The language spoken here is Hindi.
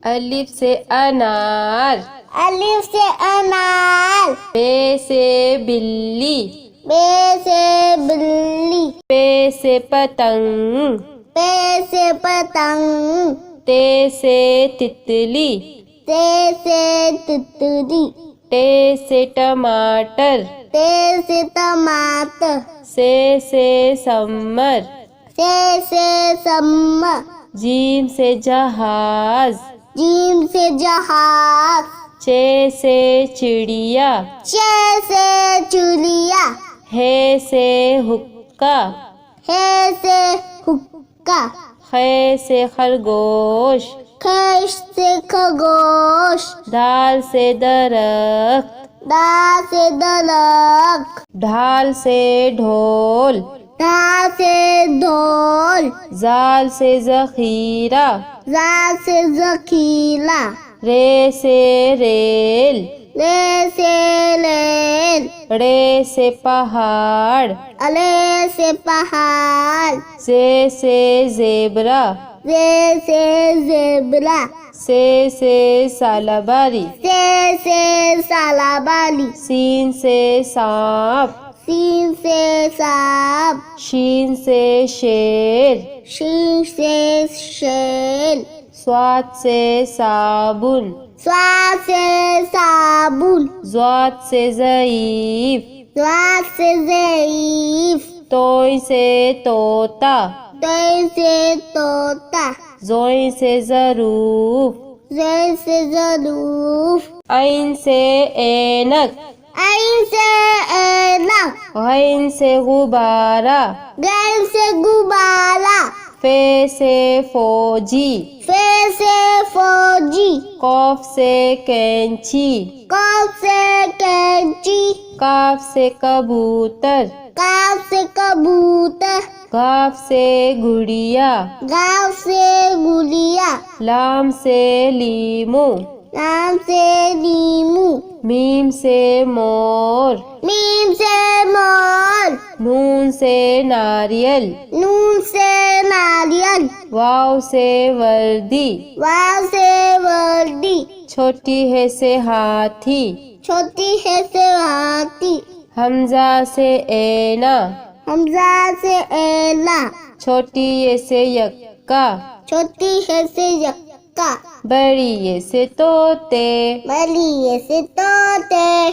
अलिफ से अनार। अलिफ से अनार। बे से बिल्ली। बे से बिल्ली। पे से पतंग। पे से पतंग। ते से तितली। ते से तितली। टे से टमाटर। ते से टमाटर। से सम्मर। से सम्मा। जीम से जहाज। जीम से जहाज। चे से चिड़िया। चे से चुलिया। हे से हुक्का। हे से हुक्का। खे से खरगोश। खश से खरगोश। दाल से दरख्त। दा से दरख्त। ढाल से ढोल। ढा से ढोल। जाल से जखीरा। जा से जखीला। रे से रेल। ले से लेल। रे से पहाड़। अले से पहाड़। से जेबरा। जे से जेबरा। से सालाबारी। से सालाबाली। सीन से सांप। सीन से सांप। शीन से शेर। शीन से शेर। स्वाद से साबुन। स्वा से साबुन। ज़्वाद से ज़ईफ। स्वा से ज़ईफ। तोय से तोता। तोय से तोता। ज़ोय से ज़रूफ। ज़े से ज़रूफ। ऐन से ऐनक। ऐन से ऐनक। गैन से गुब्बारा। गैन से गुब्बारा। फे से फौजी। फे से फौजी। कौफ से कैंची। कौफ से कैंची। काफ से कबूतर। काफ से कबूतर। गाफ से गुड़िया। गाँव से गुड़िया। लाम से लीमू। लाम से नीमू। मीम से मोर। मीम से मोर। नून से नारियल। नून से नारियल। वाव से वर्दी। वाव से वर्दी। छोटी है से हाथी। छोटी है से हाथी। हमजा से ऐना। हमजा से ऐना। छोटी ये से यक्का। छोटी है से यक्का। बड़ी ये से तोते। बड़ी ये से तोते।